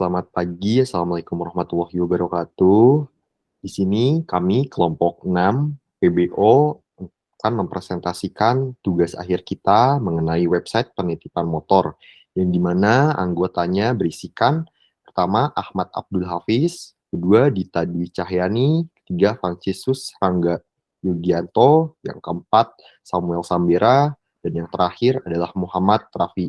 Selamat pagi, Assalamualaikum warahmatullahi wabarakatuh. Di sini kami kelompok 6 PBO akan mempresentasikan tugas akhir kita mengenai website penitipan motor, yang dimana anggotanya berisikan pertama Ahmad Abdul Hafiz, kedua Dita Dwi Cahyani, ketiga Francisus Rangga Yugianto, yang keempat Samuel Sambera, dan yang terakhir adalah Muhammad Rafi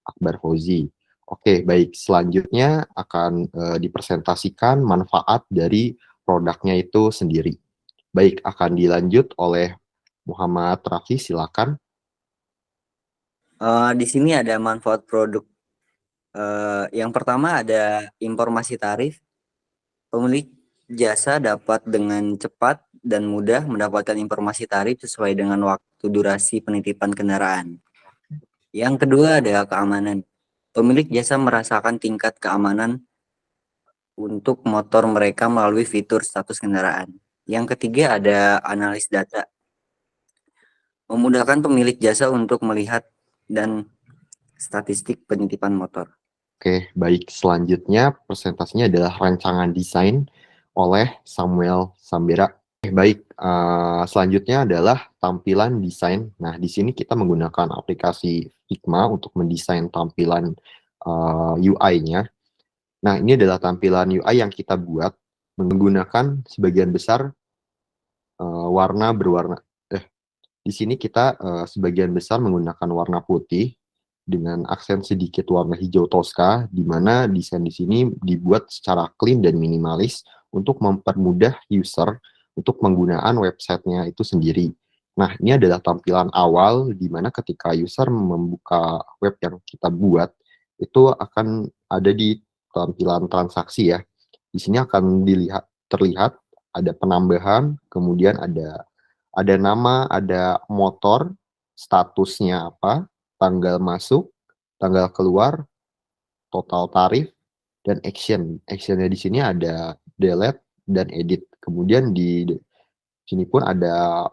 Akbar Fauzi. Oke, baik. Selanjutnya akan dipresentasikan manfaat dari produknya itu sendiri. Baik, akan dilanjut oleh Muhammad Rafi, silakan. Di sini ada manfaat produk. Yang pertama ada informasi tarif. Pemilik jasa dapat dengan cepat dan mudah mendapatkan informasi tarif sesuai dengan waktu durasi penitipan kendaraan. Yang kedua ada keamanan. Pemilik jasa merasakan tingkat keamanan untuk motor mereka melalui fitur status kendaraan. Yang ketiga ada analis data. Memudahkan pemilik jasa untuk melihat dan statistik penitipan motor. Oke, baik. Selanjutnya presentasinya adalah rancangan desain oleh Samuel Sambera. Baik, selanjutnya adalah tampilan desain. Nah, di sini kita menggunakan aplikasi Figma untuk mendesain tampilan UI-nya. Nah, ini adalah tampilan UI yang kita buat menggunakan sebagian besar warna berwarna. Di sini kita sebagian besar menggunakan warna putih dengan aksen sedikit warna hijau toska, di mana desain di sini dibuat secara clean dan minimalis untuk mempermudah user untuk penggunaan websitenya itu sendiri. Nah, ini adalah tampilan awal di mana ketika user membuka web yang kita buat, itu akan ada di tampilan transaksi ya. Di sini akan terlihat ada penambahan, kemudian ada nama, ada motor, statusnya apa, tanggal masuk, tanggal keluar, total tarif, dan action. Actionnya di sini ada delete dan edit. Kemudian di sini pun ada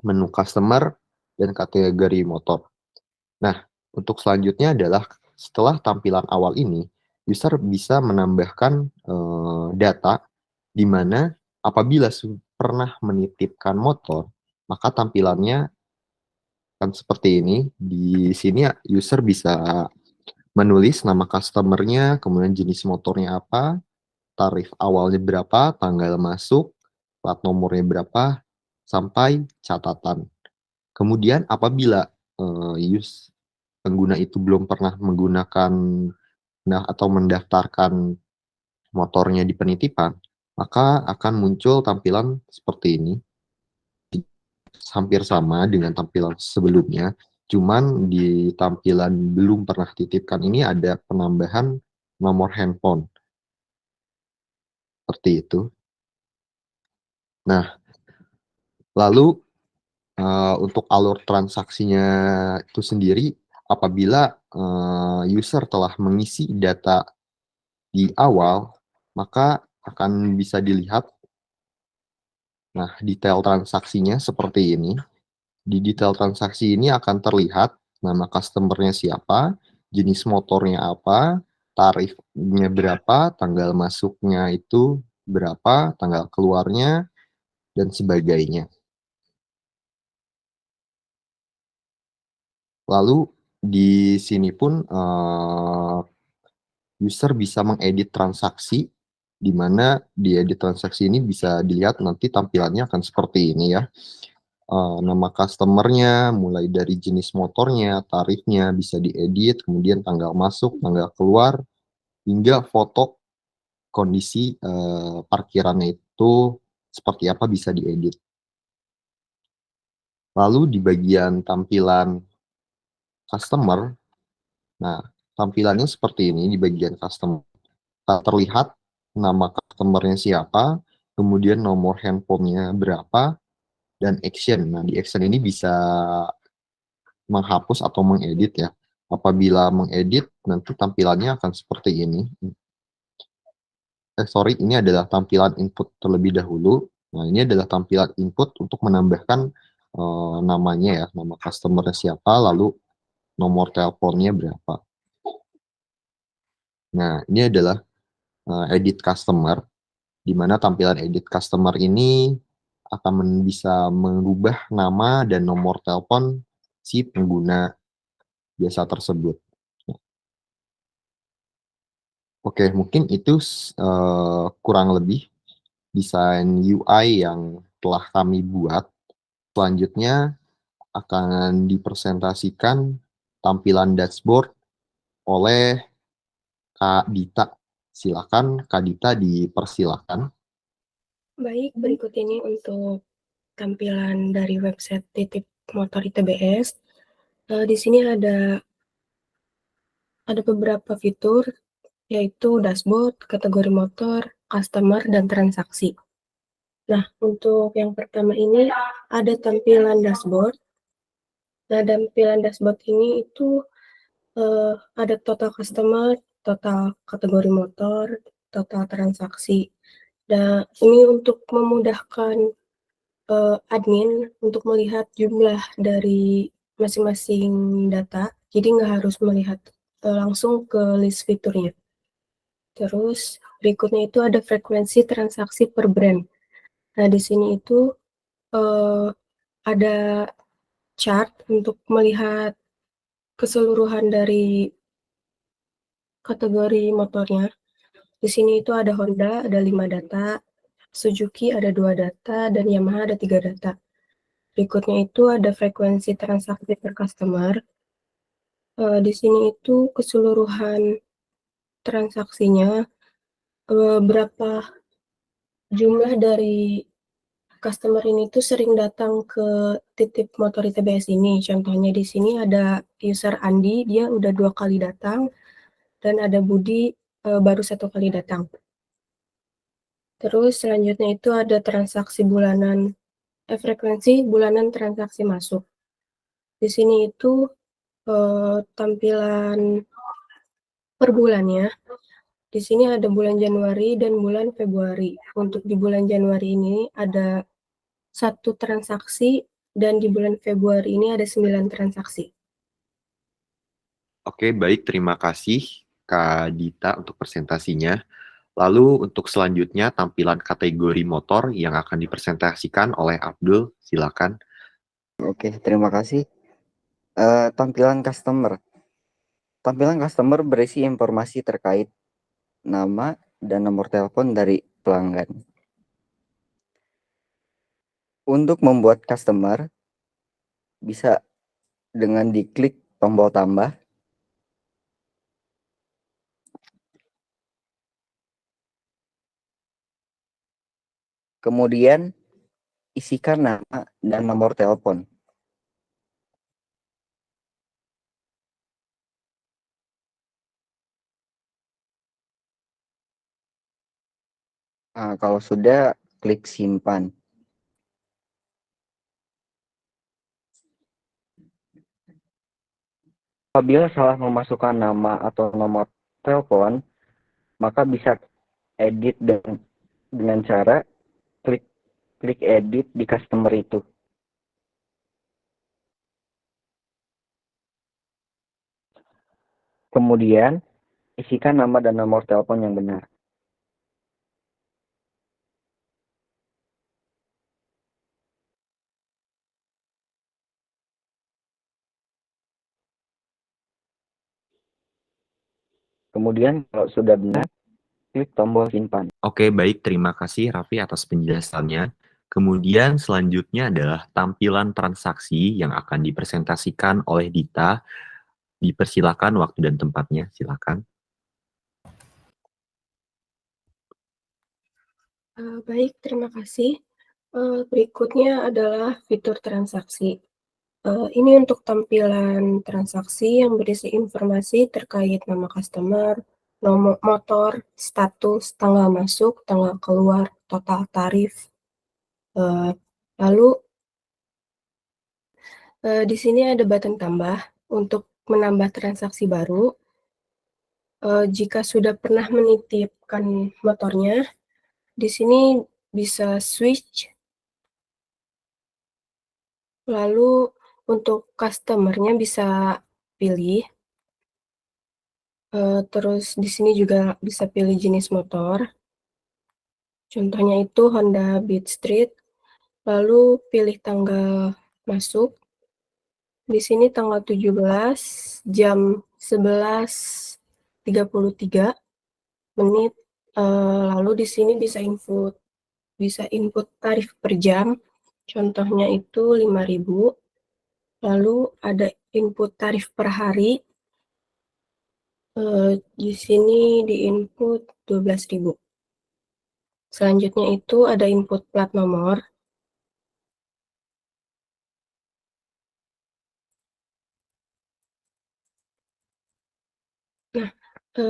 menu customer dan kategori motor. Nah, untuk selanjutnya adalah setelah tampilan awal ini, user bisa menambahkan data di mana apabila pernah menitipkan motor, maka tampilannya akan seperti ini. Di sini user bisa menulis nama customernya, kemudian jenis motornya apa, tarif awalnya berapa, tanggal masuk, plat nomornya berapa, sampai catatan. Kemudian apabila pengguna itu belum pernah menggunakan atau mendaftarkan motornya di penitipan, maka akan muncul tampilan seperti ini, hampir sama dengan tampilan sebelumnya, cuman di tampilan belum pernah titipkan ini ada penambahan nomor handphone, seperti itu. Nah, lalu untuk alur transaksinya itu sendiri, apabila user telah mengisi data di awal, maka akan bisa dilihat, nah, detail transaksinya seperti ini. Di detail transaksi ini akan terlihat nama customernya siapa, jenis motornya apa, tarifnya berapa, tanggal masuknya itu berapa, tanggal keluarnya, dan sebagainya. Lalu di sini pun user bisa mengedit transaksi, di mana di edit transaksi ini bisa dilihat nanti tampilannya akan seperti ini ya. Nama customernya, mulai dari jenis motornya, tarifnya bisa diedit, kemudian tanggal masuk, tanggal keluar, hingga foto kondisi parkirannya itu seperti apa bisa diedit. Lalu di bagian tampilan customer, nah, tampilannya seperti ini di bagian customer. Terlihat nama customernya siapa, kemudian nomor handphonenya berapa, dan action. Nah, di action ini bisa menghapus atau mengedit ya. Apabila mengedit, nanti tampilannya akan seperti ini. Sorry, ini adalah tampilan input terlebih dahulu. Nah, ini adalah tampilan input untuk menambahkan namanya ya, nama customer siapa, lalu nomor teleponnya berapa. Nah, ini adalah edit customer, di mana tampilan edit customer ini akan bisa mengubah nama dan nomor telepon si pengguna jasa tersebut. Oke, mungkin itu kurang lebih desain UI yang telah kami buat. Selanjutnya akan dipresentasikan tampilan dashboard oleh Kak Dita. Silakan Kak Dita, dipersilakan. Baik, berikut ini untuk tampilan dari website Titip Motor ITBS. Di sini ada beberapa fitur, yaitu dashboard, kategori motor, customer, dan transaksi. Nah, untuk yang pertama ini ada tampilan dashboard. Nah, tampilan dashboard ini itu ada total customer, total kategori motor, total transaksi. Dan ini untuk memudahkan admin untuk melihat jumlah dari masing-masing data, jadi nggak harus melihat langsung ke list fiturnya. Terus berikutnya itu ada frekuensi transaksi per brand. Nah, di sini itu ada chart untuk melihat keseluruhan dari kategori motornya. Di sini itu ada Honda, ada 5 data, Suzuki ada 2 data, dan Yamaha ada 3 data. Berikutnya itu ada frekuensi transaksi per customer. Di sini itu keseluruhan transaksinya, berapa jumlah dari customer ini tuh sering datang ke Titip Motor ITBS ini. Contohnya di sini ada user Andi, dia udah 2 kali datang, dan ada Budi, baru 1 kali datang. Terus selanjutnya itu ada transaksi bulanan, frekuensi bulanan transaksi masuk. Di sini itu tampilan per bulannya. Di sini ada bulan Januari dan bulan Februari. Untuk di bulan Januari ini ada 1 transaksi, dan di bulan Februari ini ada 9 transaksi. Oke, baik. Terima kasih Kak Dita untuk presentasinya. Lalu untuk selanjutnya tampilan kategori motor yang akan dipresentasikan oleh Abdul. Silakan. Oke, terima kasih. Tampilan customer. Tampilan customer berisi informasi terkait nama dan nomor telepon dari pelanggan. Untuk membuat customer, bisa dengan diklik tombol tambah. Kemudian isikan nama dan nomor telepon. Nah, kalau sudah, klik simpan. Apabila salah memasukkan nama atau nomor telepon, maka bisa edit dengan cara klik edit di customer itu. Kemudian isikan nama dan nomor telepon yang benar. Kemudian kalau sudah benar, klik tombol simpan. Oke, baik. Terima kasih Raffi atas penjelasannya. Kemudian selanjutnya adalah tampilan transaksi yang akan dipresentasikan oleh Dita. Dipersilakan waktu dan tempatnya. Silakan. Baik, terima kasih. Berikutnya adalah fitur transaksi. Ini untuk tampilan transaksi yang berisi informasi terkait nama customer, nomor motor, status, tanggal masuk, tanggal keluar, total tarif. Lalu di sini ada button tambah untuk menambah transaksi baru. Jika sudah pernah menitipkan motornya, di sini bisa switch. Lalu untuk customer-nya bisa pilih. Terus di sini juga bisa pilih jenis motor. Contohnya itu Honda Beat Street, lalu pilih tanggal masuk. Di sini tanggal 17 jam 11.33 menit. Lalu di sini bisa input tarif per jam. Contohnya itu 5.000. Lalu ada input tarif per hari. Di sini di input 12.000. Selanjutnya itu ada input plat nomor. Nah,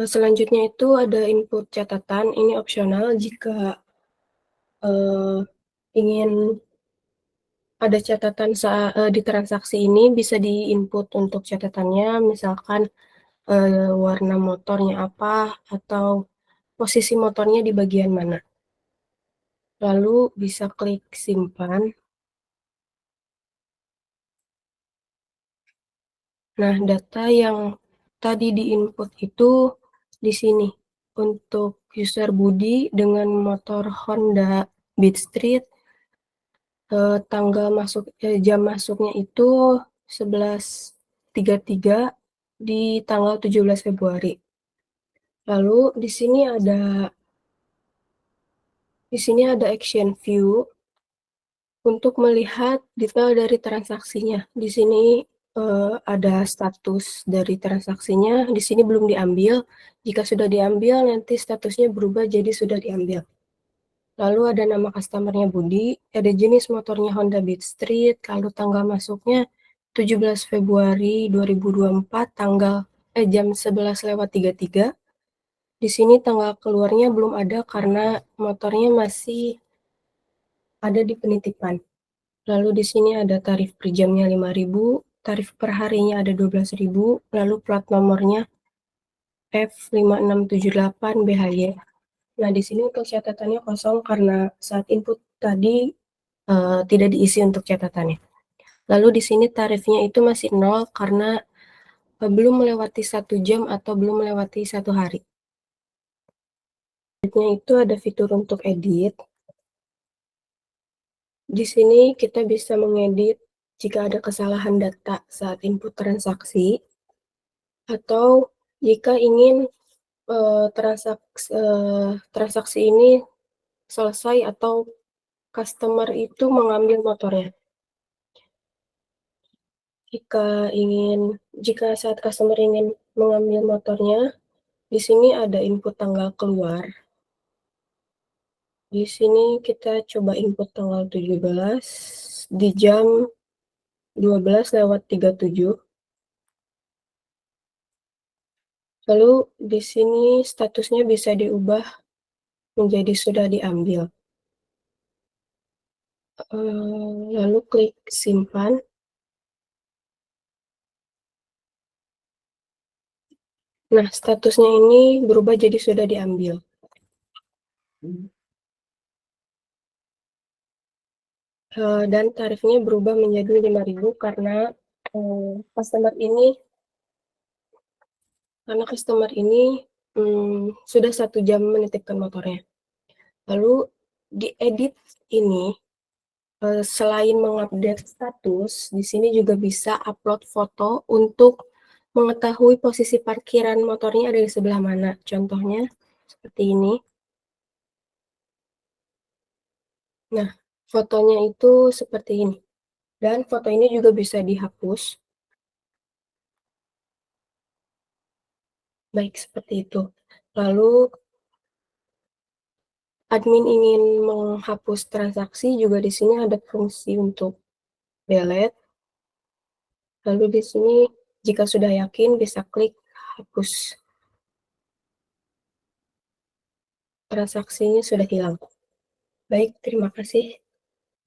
selanjutnya itu ada input catatan. Ini opsional jika ingin ada catatan di transaksi ini bisa di-input untuk catatannya, misalkan warna motornya apa atau posisi motornya di bagian mana. Lalu bisa klik simpan. Nah, data yang tadi di-input itu di sini. Untuk user Budi dengan motor Honda Beat Street, jam masuknya itu 11.33 di tanggal 17 Februari. Lalu di sini action view untuk melihat detail dari transaksinya. Di sini ada status dari transaksinya, di sini belum diambil. Jika sudah diambil, nanti statusnya berubah jadi sudah diambil. Lalu ada nama customer-nya Budi, ada jenis motornya Honda Beat Street, lalu tanggal masuknya 17 Februari 2024, jam 11.33. Di sini tanggal keluarnya belum ada karena motornya masih ada di penitipan. Lalu di sini ada tarif per jamnya 5.000, tarif per harinya ada 12.000, lalu plat nomornya F5678BHY. Nah, di sini untuk catatannya kosong karena saat input tadi tidak diisi untuk catatannya. Lalu di sini tarifnya itu masih 0 karena belum melewati 1 jam atau belum melewati 1 hari. Selanjutnya itu ada fitur untuk edit. Di sini kita bisa mengedit jika ada kesalahan data saat input transaksi, atau jika ingin transaksi ini selesai atau customer itu mengambil motornya. Jika saat customer ingin mengambil motornya, di sini ada input tanggal keluar. Di sini kita coba input tanggal 17 di jam 12.37. Lalu di sini statusnya bisa diubah menjadi sudah diambil. Lalu klik simpan. Nah, statusnya ini berubah jadi sudah diambil. Dan tarifnya berubah menjadi 5.000 karena customer ini sudah 1 jam menitipkan motornya. Lalu di edit ini selain mengupdate status, di sini juga bisa upload foto untuk mengetahui posisi parkiran motornya ada di sebelah mana. Contohnya seperti ini. Nah, fotonya itu seperti ini. Dan foto ini juga bisa dihapus. Baik, seperti itu. Lalu admin ingin menghapus transaksi, juga di sini ada fungsi untuk delete. Lalu di sini jika sudah yakin bisa klik hapus. Transaksinya sudah hilang. Baik, terima kasih.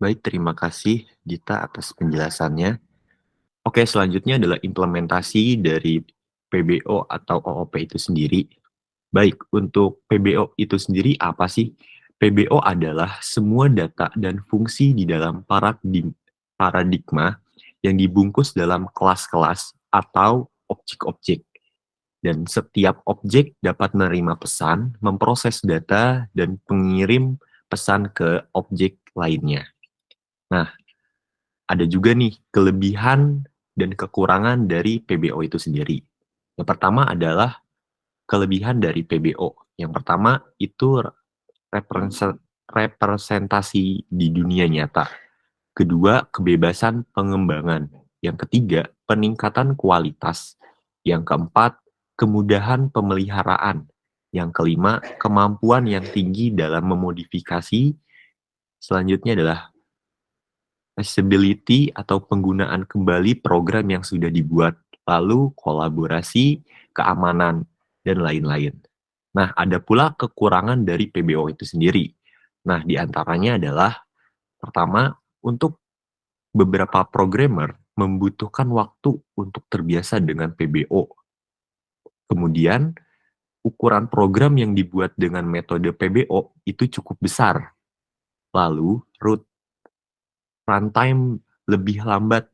Baik, terima kasih Gita atas penjelasannya. Oke, selanjutnya adalah implementasi dari PBO atau OOP itu sendiri. Baik, untuk PBO itu sendiri apa sih? PBO adalah semua data dan fungsi di dalam paradigma yang dibungkus dalam kelas-kelas atau objek-objek. Dan setiap objek dapat menerima pesan, memproses data, dan mengirim pesan ke objek lainnya. Nah, ada juga nih kelebihan dan kekurangan dari PBO itu sendiri. Yang pertama adalah kelebihan dari PBO. Yang pertama itu representasi di dunia nyata. Kedua, kebebasan pengembangan. Yang ketiga, peningkatan kualitas. Yang keempat, kemudahan pemeliharaan. Yang kelima, kemampuan yang tinggi dalam memodifikasi. Selanjutnya adalah accessibility atau penggunaan kembali program yang sudah dibuat. Lalu kolaborasi, keamanan, dan lain-lain. Nah, ada pula kekurangan dari PBO itu sendiri. Nah, di antaranya adalah pertama, untuk beberapa programmer membutuhkan waktu untuk terbiasa dengan PBO. Kemudian, ukuran program yang dibuat dengan metode PBO itu cukup besar. Lalu, runtime lebih lambat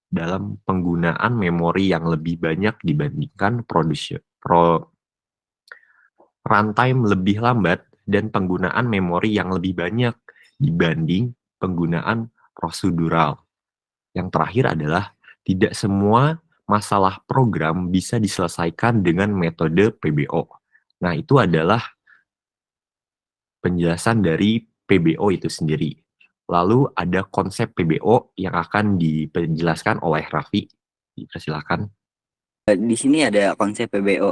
dalam penggunaan memori yang lebih banyak dibandingkan runtime lebih lambat dan penggunaan memori yang lebih banyak dibanding penggunaan prosedural. Yang terakhir adalah tidak semua masalah program bisa diselesaikan dengan metode PBO. Nah, itu adalah penjelasan dari PBO itu sendiri. Lalu ada konsep PBO yang akan dijelaskan oleh Raffi. Dipersilakan. Di sini ada konsep PBO.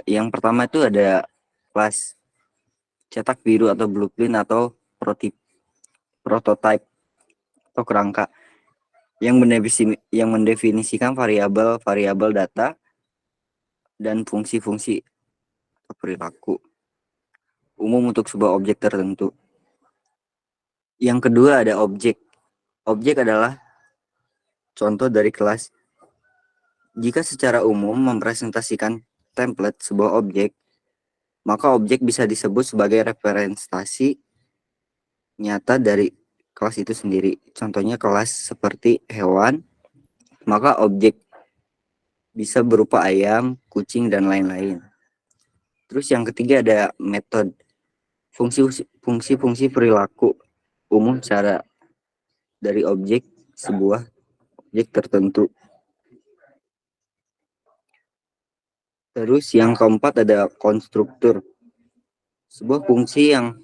Yang pertama itu ada kelas cetak biru atau blueprint atau prototype atau kerangka yang mendefinisikan variabel data dan fungsi-fungsi atau perilaku umum untuk sebuah objek tertentu. Yang kedua ada objek. Objek adalah contoh dari kelas. Jika secara umum mempresentasikan template sebuah objek, maka objek bisa disebut sebagai representasi nyata dari kelas itu sendiri. Contohnya kelas seperti hewan, maka objek bisa berupa ayam, kucing, dan lain-lain. Terus yang ketiga ada metode. Fungsi-fungsi perilaku umum secara dari sebuah objek tertentu. Terus yang keempat ada konstruktur. Sebuah fungsi yang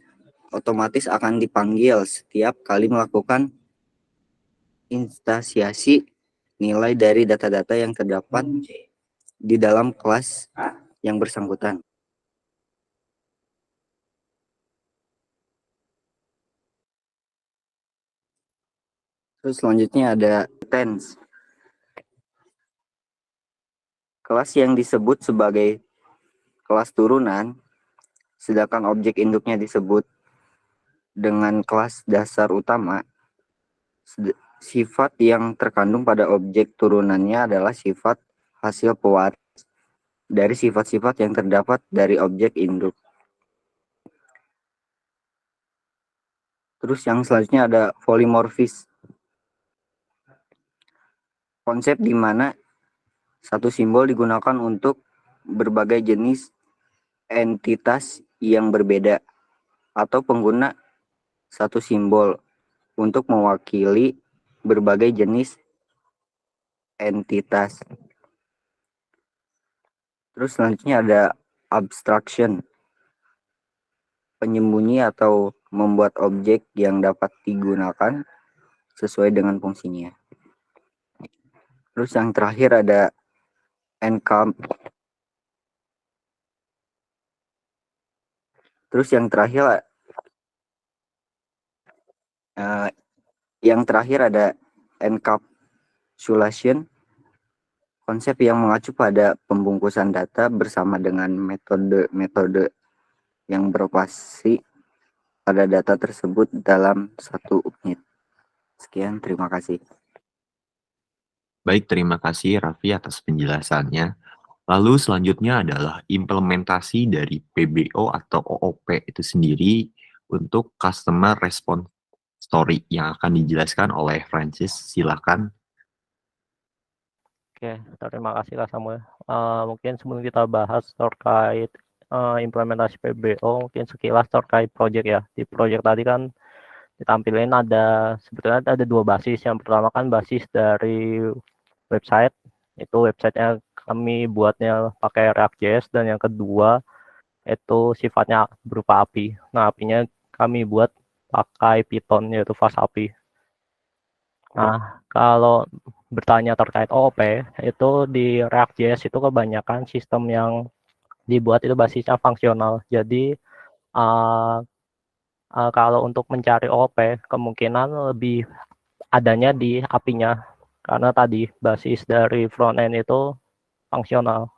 otomatis akan dipanggil setiap kali melakukan instansiasi nilai dari data-data yang terdapat di dalam kelas yang bersangkutan. Terus selanjutnya ada tense. Kelas yang disebut sebagai kelas turunan, sedangkan objek induknya disebut dengan kelas dasar utama. Sifat yang terkandung pada objek turunannya adalah sifat hasil pewaris dari sifat-sifat yang terdapat dari objek induk. Terus yang selanjutnya ada polimorfis. Konsep di mana satu simbol digunakan untuk berbagai jenis entitas yang berbeda atau pengguna satu simbol untuk mewakili berbagai jenis entitas. Terus selanjutnya ada abstraction. Penyembunyi atau membuat objek yang dapat digunakan sesuai dengan fungsinya. Terus yang terakhir ada encamp. Terus yang terakhir ada encapsulation, konsep yang mengacu pada pembungkusan data bersama dengan metode yang beroperasi pada data tersebut dalam satu unit. Sekian, terima kasih. Baik, terima kasih Raffi atas penjelasannya. Lalu selanjutnya adalah implementasi dari PBO atau OOP itu sendiri untuk Customer Response Story yang akan dijelaskan oleh Francis. Silakan. Oke, terima kasih Kak Samuel. Mungkin sebelum kita bahas terkait implementasi PBO, mungkin sekilas terkait project ya. Di project tadi kan ditampilin sebetulnya ada dua basis. Yang pertama kan basis dari website, itu websitenya kami buatnya pakai React.js, dan yang kedua itu sifatnya berupa API. Nah, API-nya kami buat pakai Python, yaitu Fast API. Nah, kalau bertanya terkait OOP, itu di React.js itu kebanyakan sistem yang dibuat itu basisnya fungsional. Jadi, kalau untuk mencari OOP, kemungkinan lebih adanya di API-nya. Karena tadi basis dari front-end itu fungsional.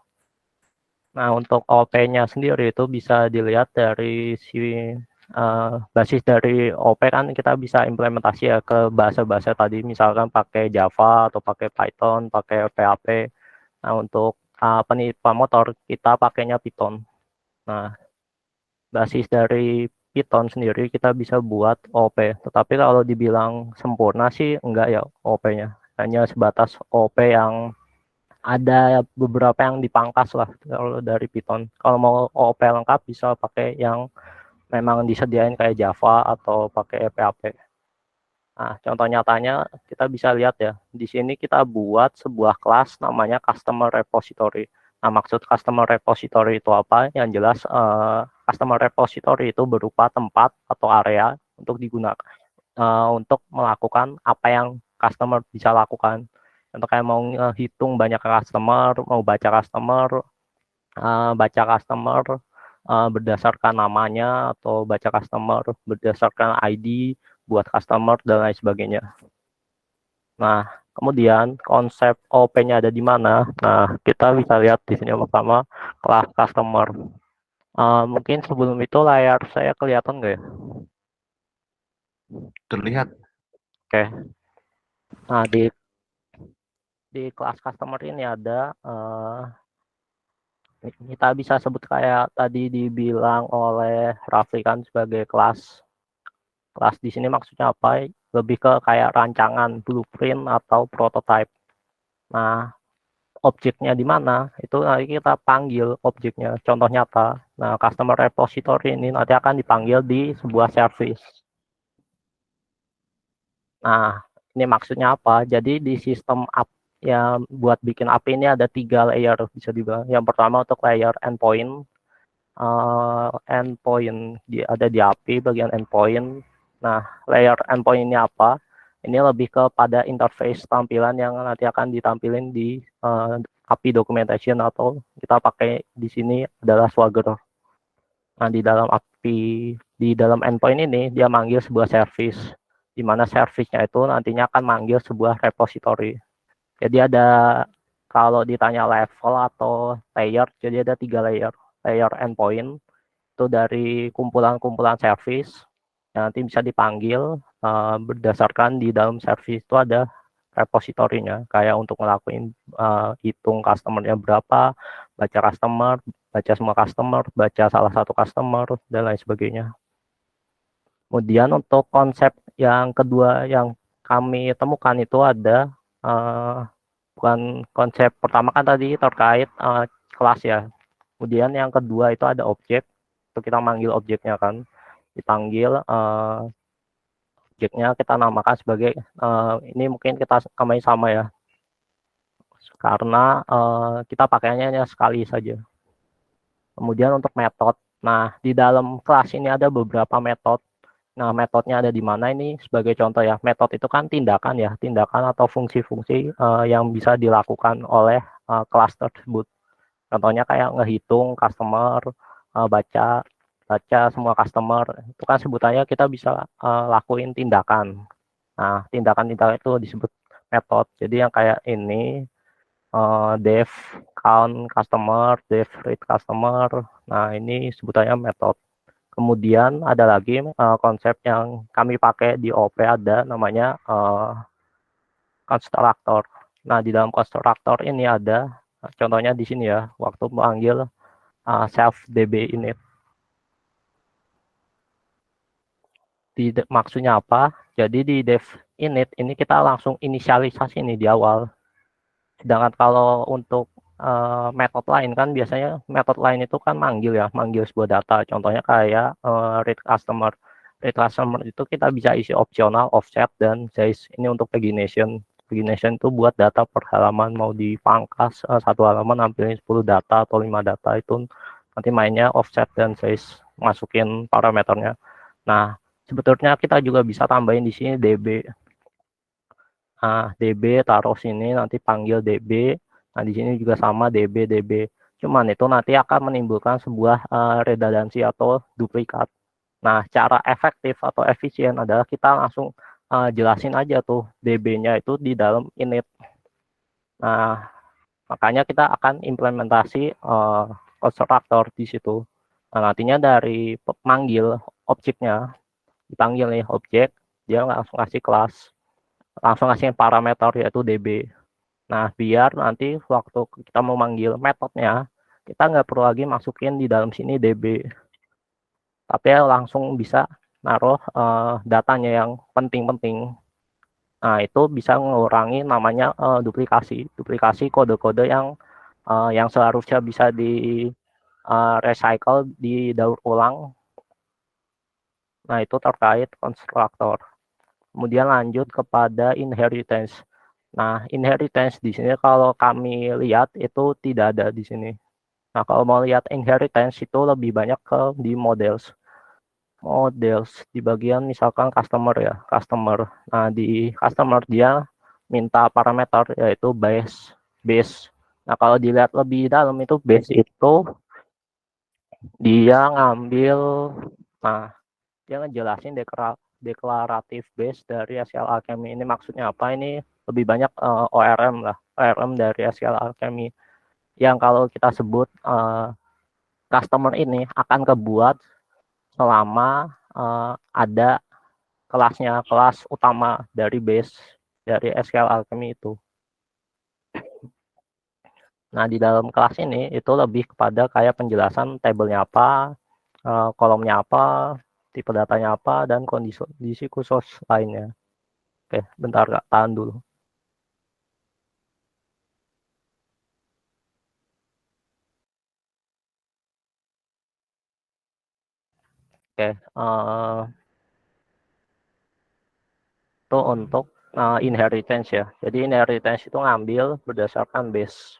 Nah, untuk OOP-nya sendiri itu bisa dilihat dari basis dari OOP kan kita bisa implementasi ya ke bahasa-bahasa tadi, misalkan pakai Java atau pakai Python, pakai PHP. Nah, untuk penipuan motor kita pakainya Python. Nah, basis dari Python sendiri kita bisa buat OOP. Tetapi kalau dibilang sempurna sih enggak ya OOP-nya. Hanya sebatas OOP yang ada beberapa yang dipangkas lah kalau dari Python. Kalau mau OOP lengkap bisa pakai yang memang disediain kayak Java atau pakai PHP. Nah, contoh nyatanya kita bisa lihat ya. Di sini kita buat sebuah kelas namanya Customer Repository. Nah, maksud Customer Repository itu apa? Yang jelas Customer Repository itu berupa tempat atau area untuk digunakan untuk melakukan apa yang customer bisa lakukan. Untuk kayak mau hitung banyak customer, mau baca customer berdasarkan namanya, atau baca customer berdasarkan ID buat customer dan lain sebagainya. Nah, kemudian konsep OP-nya ada di mana? Nah, kita bisa lihat di sini pertama kelas customer. Mungkin sebelum itu layar saya kelihatan nggak ya? Terlihat. Oke. Nah, di kelas customer ini ada kita bisa sebut kayak tadi dibilang oleh Rafli kan sebagai kelas. Kelas di sini maksudnya apa? Lebih ke kayak rancangan, blueprint atau prototype. Nah, objeknya di mana? Itu nanti kita panggil objeknya. Contoh nyata. Nah, customer repository ini nanti akan dipanggil di sebuah service. Nah, ini maksudnya apa? Jadi di sistem ya buat bikin API ini ada 3 layer bisa dibilang. Yang pertama untuk layer endpoint. Endpoint ada di API bagian endpoint. Nah, layer endpoint ini apa? Ini lebih kepada interface tampilan yang nanti akan ditampilin di API documentation, atau kita pakai di sini adalah Swagger. Nah, di dalam API, di dalam endpoint ini dia manggil sebuah service, di mana service-nya itu nantinya akan manggil sebuah repository. Jadi ada, kalau ditanya level atau layer, jadi ada 3 layer. Layer endpoint itu dari kumpulan-kumpulan service yang nanti bisa dipanggil berdasarkan di dalam service itu ada repositorinya, kayak untuk ngelakuin hitung customernya berapa, baca customer, baca semua customer, baca salah satu customer, dan lain sebagainya. Kemudian untuk konsep yang kedua yang kami temukan itu ada bukan konsep pertama kan tadi terkait kelas ya. Kemudian yang kedua itu ada objek. Itu kita manggil objeknya kan. Dipanggil objeknya kita namakan sebagai ini mungkin kita namain sama ya. Karena kita pakainya hanya sekali saja. Kemudian untuk metode. Nah, di dalam kelas ini ada beberapa metode. Nah, metodenya ada di mana ini? Sebagai contoh ya, metode itu kan tindakan ya, tindakan atau fungsi-fungsi yang bisa dilakukan oleh kelas tersebut. Contohnya kayak ngehitung customer, baca semua customer, itu kan sebutannya kita bisa lakuin tindakan. Nah, tindakan-tindakan itu disebut metode. Jadi yang kayak ini, def count customer, def read customer. Nah, ini sebutannya metode. Kemudian ada lagi konsep yang kami pakai di OP, ada namanya constructor. Nah, di dalam constructor ini ada contohnya di sini ya, waktu memanggil self db init. Maksudnya apa? Jadi di dev init ini kita langsung inisialisasi ini di awal. Sedangkan kalau untuk metode lain kan biasanya metode lain itu kan manggil sebuah data. Contohnya kayak read customer. Read customer itu kita bisa isi opsional, offset, dan size. Ini untuk pagination. Pagination itu buat data per halaman, mau dipangkas satu halaman nampilin 10 data atau 5 data, itu nanti mainnya offset dan size, masukin parameternya. Nah, sebetulnya kita juga bisa tambahin di sini DB. DB taruh sini, nanti panggil DB. Nah, di sini juga sama DB. Cuman itu nanti akan menimbulkan sebuah redundancy atau duplikat. Nah, cara efektif atau efisien adalah kita langsung jelasin aja tuh DB-nya itu di dalam init. Nah, makanya kita akan implementasi constructor di situ. Nah, nantinya dari manggil objeknya, dipanggil nih objek, dia langsung kasih kelas, langsung kasih parameter yaitu DB. Nah, biar nanti waktu kita mau manggil metodenya, kita nggak perlu lagi masukin di dalam sini DB. Tapi langsung bisa naruh datanya yang penting-penting. Nah, itu bisa mengurangi namanya duplikasi. Duplikasi kode-kode yang seharusnya bisa di recycle, didaur ulang. Nah, itu terkait konstruktor. Kemudian lanjut kepada inheritance. Nah, inheritance di sini kalau kami lihat itu tidak ada di sini. Nah, kalau mau lihat inheritance itu lebih banyak ke di models. Models di bagian misalkan customer ya, customer. Nah, di customer dia minta parameter yaitu base. Nah, kalau dilihat lebih dalam itu base itu dia ngambil, nah, dia ngejelasin deklaratif base dari SQL Alchemy. Ini maksudnya apa? Ini lebih banyak ORM lah, ORM dari SQL Alchemy yang kalau kita sebut customer ini akan kebuat selama ada kelasnya, kelas utama dari base dari SQL Alchemy itu. Nah, di dalam kelas ini itu lebih kepada kayak penjelasan tabelnya apa, kolomnya apa, tipe datanya apa, dan kondisi khusus lainnya. Oke, bentar Kak, tahan dulu. Oke, itu untuk inheritance ya. Jadi inheritance itu ngambil berdasarkan base.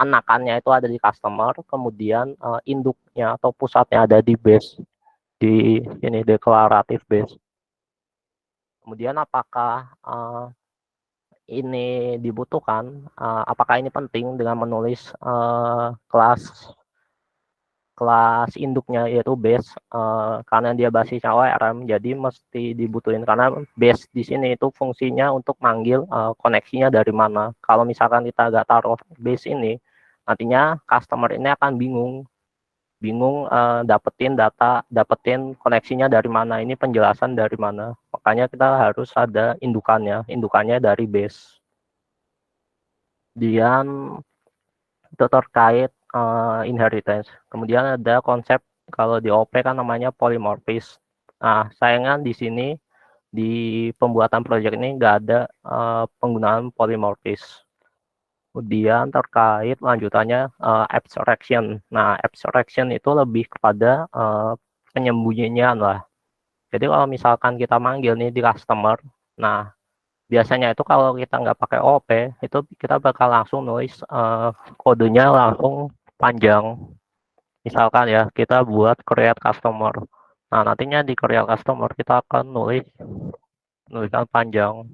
Anakannya itu ada di customer, kemudian induknya atau pusatnya ada di base, di ini deklaratif base. Kemudian apakah ini dibutuhkan, apakah ini penting dengan menulis kelas induknya yaitu base, karena dia basisnya ORM, jadi mesti dibutuhin karena base di sini itu fungsinya untuk manggil koneksinya dari mana. Kalau misalkan kita nggak taruh base ini, nantinya customer ini akan bingung dapetin koneksinya dari mana, ini penjelasan dari mana. Makanya kita harus ada indukannya dari base. Kemudian itu terkait inheritance. Kemudian ada konsep kalau di OP kan namanya polymorphis. Nah, sayangnya di sini di pembuatan proyek ini nggak ada penggunaan polymorphis. Kemudian terkait lanjutannya abstraction. Nah, abstraction itu lebih kepada penyembunyian lah. Jadi kalau misalkan kita manggil nih di customer, nah biasanya itu kalau kita nggak pakai OP, itu kita bakal langsung nulis kodenya langsung panjang. Misalkan ya, kita buat create customer. Nah, nantinya di create customer kita akan nulisan panjang.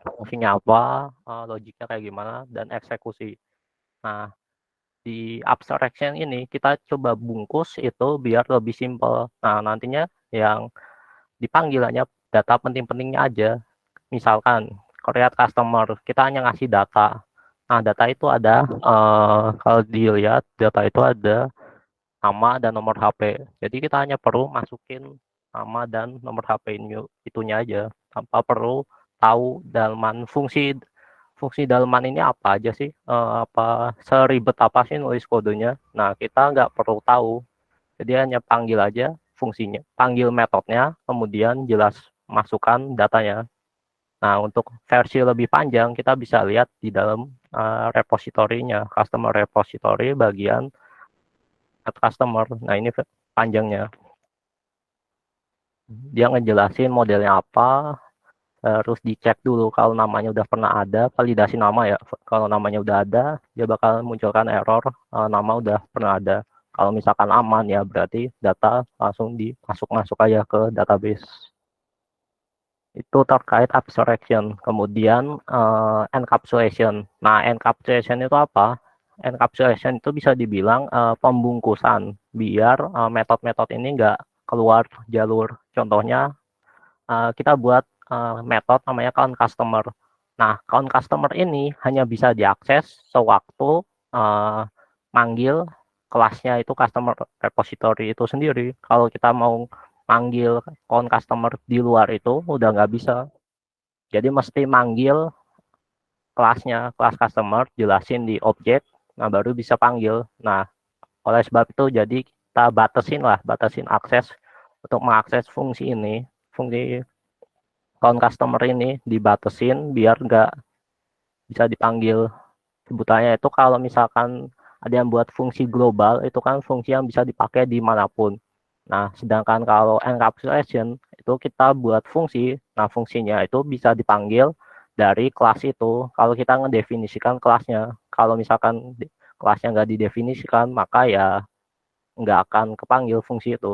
Fungsinya apa, logiknya kayak gimana, dan eksekusi. Nah, di abstraction ini kita coba bungkus itu biar lebih simple. Nah, nantinya yang dipanggilannya data penting-pentingnya aja. Misalkan create customer, kita hanya ngasih data. Nah, data itu ada, kalau dilihat data itu ada nama dan nomor HP. Jadi kita hanya perlu masukin nama dan nomor HP itunya aja, tanpa perlu tahu dalaman fungsi dalaman ini apa aja sih, apa seribet apa sih nulis kodenya. Nah, kita nggak perlu tahu. Jadi hanya panggil aja fungsinya, panggil metodenya, kemudian jelas masukkan datanya. Nah, untuk versi lebih panjang kita bisa lihat di dalam repositorinya, customer repository bagian add customer. Nah, ini panjangnya. Dia ngejelasin modelnya apa, terus dicek dulu kalau namanya udah pernah ada, validasi nama ya. Kalau namanya udah ada, dia bakal munculkan error nama udah pernah ada. Kalau misalkan aman ya berarti data langsung dimasuk aja ke database. Itu terkait abstraction. Kemudian encapsulation. Nah, encapsulation itu apa? Encapsulation itu bisa dibilang pembungkusan biar metode-metode ini nggak keluar jalur. Contohnya kita buat metode namanya count customer. Nah, count customer ini hanya bisa diakses sewaktu manggil kelasnya itu customer repository itu sendiri. Kalau kita mau manggil count customer di luar itu udah nggak bisa. Jadi mesti manggil kelasnya, kelas customer, jelasin di objek, nah baru bisa panggil. Nah, oleh sebab itu jadi kita batasin akses untuk mengakses fungsi ini, fungsi count customer ini dibatasin biar nggak bisa dipanggil. Sebutannya itu kalau misalkan ada yang buat fungsi global, itu kan fungsi yang bisa dipakai dimanapun. Nah, sedangkan kalau encapsulation, itu kita buat fungsi, nah fungsinya itu bisa dipanggil dari kelas itu. Kalau kita ngedefinisikan kelasnya, kalau misalkan kelasnya nggak didefinisikan, maka ya nggak akan kepanggil fungsi itu.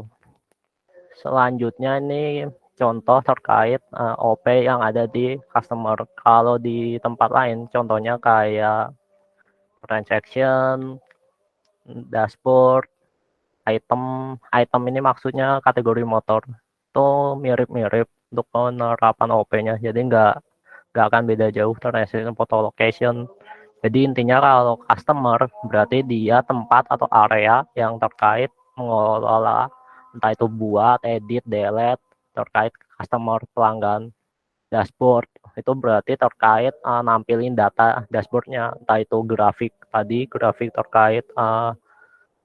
Selanjutnya ini contoh terkait OP yang ada di customer. Kalau di tempat lain, contohnya kayak transaction, dashboard, item ini maksudnya kategori motor. Itu mirip-mirip untuk penerapan OP-nya. Jadi nggak akan beda jauh transaction photo location. Jadi intinya kalau customer berarti dia tempat atau area yang terkait mengelola entah itu buat, edit, delete terkait customer pelanggan. Dashboard itu berarti terkait nampilin data dashboardnya, entah itu grafik tadi, grafik terkait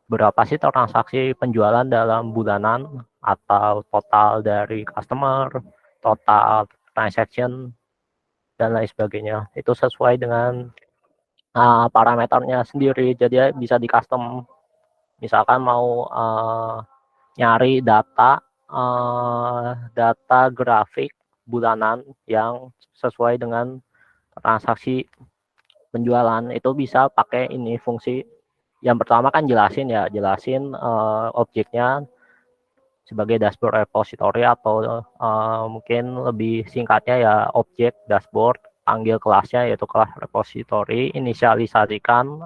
berapa sih transaksi penjualan dalam bulanan atau total dari customer, total transaction dan lain sebagainya. Itu sesuai dengan parameternya sendiri, jadi bisa di custom. Misalkan mau nyari data grafik bulanan yang sesuai dengan transaksi penjualan, itu bisa pakai ini fungsi. Yang pertama kan jelasin objeknya sebagai dashboard repository atau mungkin lebih singkatnya ya objek dashboard, panggil kelasnya yaitu kelas repository, inisialisasikan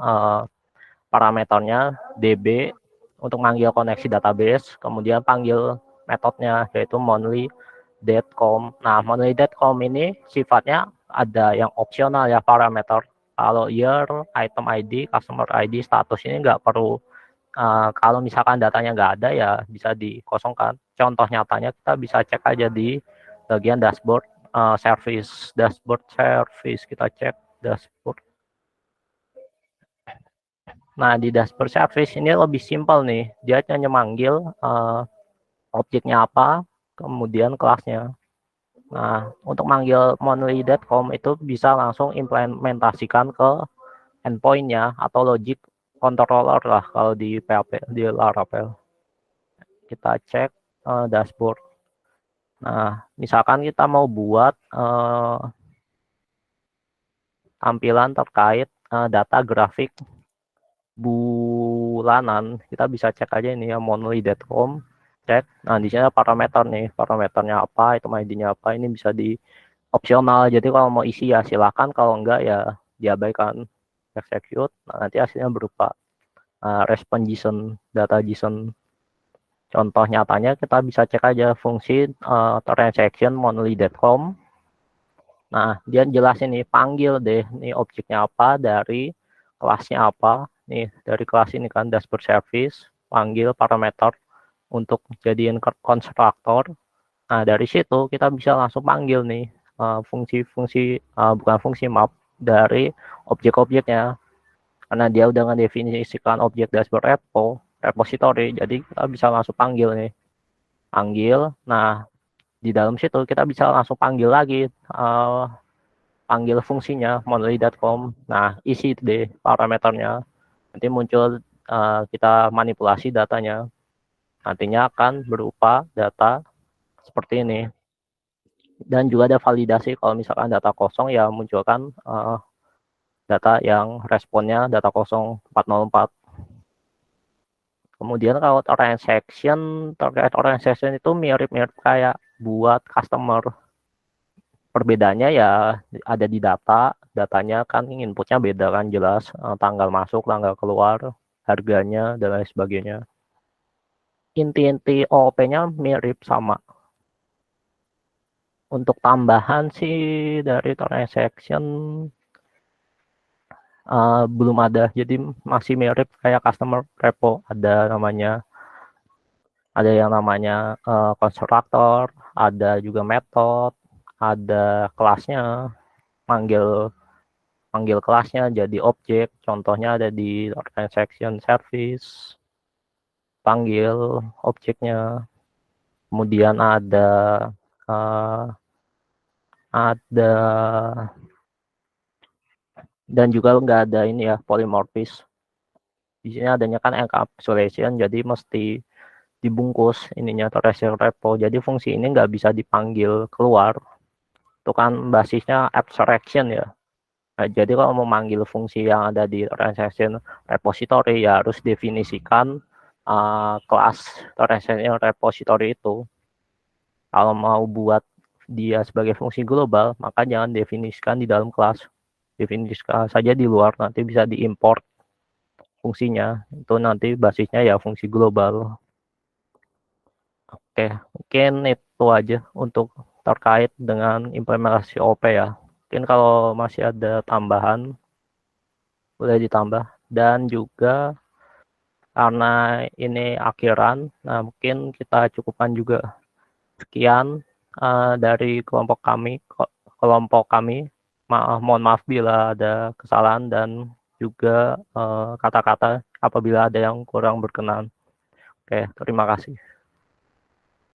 parameternya db untuk manggil koneksi database, kemudian panggil metodenya yaitu monthly.com. Nah, monthly.com ini sifatnya ada yang opsional ya parameter. Kalau year, item ID, customer ID, status ini nggak perlu. Kalau misalkan datanya nggak ada ya bisa dikosongkan. Contoh nyatanya kita bisa cek aja di bagian dashboard service, kita cek dashboard. Nah, di dashboard service ini lebih simpel nih. Dia hanya manggil objeknya apa, kemudian kelasnya. Nah, untuk manggil monthly.com itu bisa langsung implementasikan ke endpoint-nya atau logic controller lah kalau di PHP, di Laravel. Kita cek dashboard. Nah, misalkan kita mau buat tampilan terkait data grafik bulanan, kita bisa cek aja ini ya monthly.com, cek. Nah, di sini ada parameter nih, parameternya apa, item ID-nya apa, ini bisa di opsional. Jadi kalau mau isi ya silakan, kalau enggak ya diabaikan. Execute, nah, nanti hasilnya berupa response JSON, data JSON. Contoh nyatanya kita bisa cek aja fungsi transaction monthly.com. Nah, dia jelasin nih, panggil deh nih objeknya apa, dari kelasnya apa. Nih, dari kelas ini kan dashboard service, panggil parameter untuk jadiin konstruktor. Nah, dari situ kita bisa langsung panggil nih fungsi-fungsi, bukan fungsi map, dari objek-objeknya. Karena dia udah ngedefinisikan objek dashboard repository, jadi kita bisa langsung panggil nih. Panggil, nah Di dalam situ kita bisa langsung panggil lagi, panggil fungsinya monthly.com. Nah, isi deh parameternya. Nanti muncul, kita manipulasi datanya. Nantinya akan berupa data seperti ini. Dan juga ada validasi kalau misalkan data kosong ya munculkan data yang responnya data kosong 404. Kemudian kalau terkait transaction itu mirip-mirip kayak buat customer. Perbedaannya ya ada di datanya kan inputnya beda kan jelas, tanggal masuk, tanggal keluar, harganya, dan lain sebagainya. Inti-inti OOP-nya mirip sama. Untuk tambahan sih dari transaction belum ada, jadi masih mirip kayak customer repo. Ada yang namanya konstruktor, ada juga method, ada kelasnya, manggil kelasnya jadi objek, contohnya ada di transaction service, panggil objeknya. Kemudian ada dan juga nggak ada ini ya, polymorphism. Di sini adanya kan encapsulation, jadi mesti dibungkus ininya transaction repo. Jadi fungsi ini nggak bisa dipanggil keluar. Itu kan basisnya abstraction ya. Nah, jadi kalau mau manggil fungsi yang ada di transaction repository ya harus definisikan kelas transaction repository itu. Kalau mau buat dia sebagai fungsi global, maka jangan definisikan di dalam kelas. Definisikan saja di luar, nanti bisa diimport fungsinya. Itu nanti basisnya ya fungsi global. Oke, mungkin itu aja untuk terkait dengan implementasi OP ya. Mungkin kalau masih ada tambahan, boleh ditambah. Dan juga karena ini akhiran, nah mungkin kita cukupkan juga. Sekian dari kelompok kami. Mohon maaf bila ada kesalahan dan juga kata-kata apabila ada yang kurang berkenan. Oke, terima kasih.